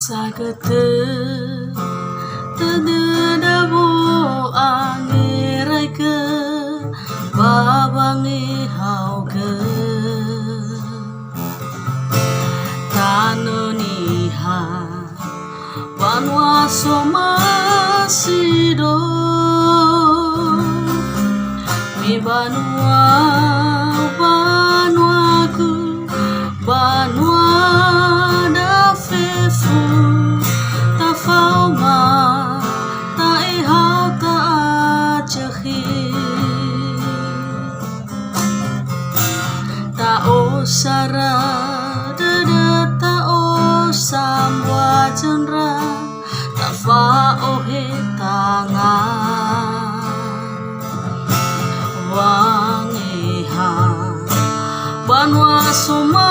Sagete tenedabo angirai ke babangi hauge tanoniha banwa somasido mi banwa banuaku banwa da fefu ta fauma ta ihau ta ajahi ta osara dada ta osamwa jenra ta fa ohe tangan wangiha banwa soma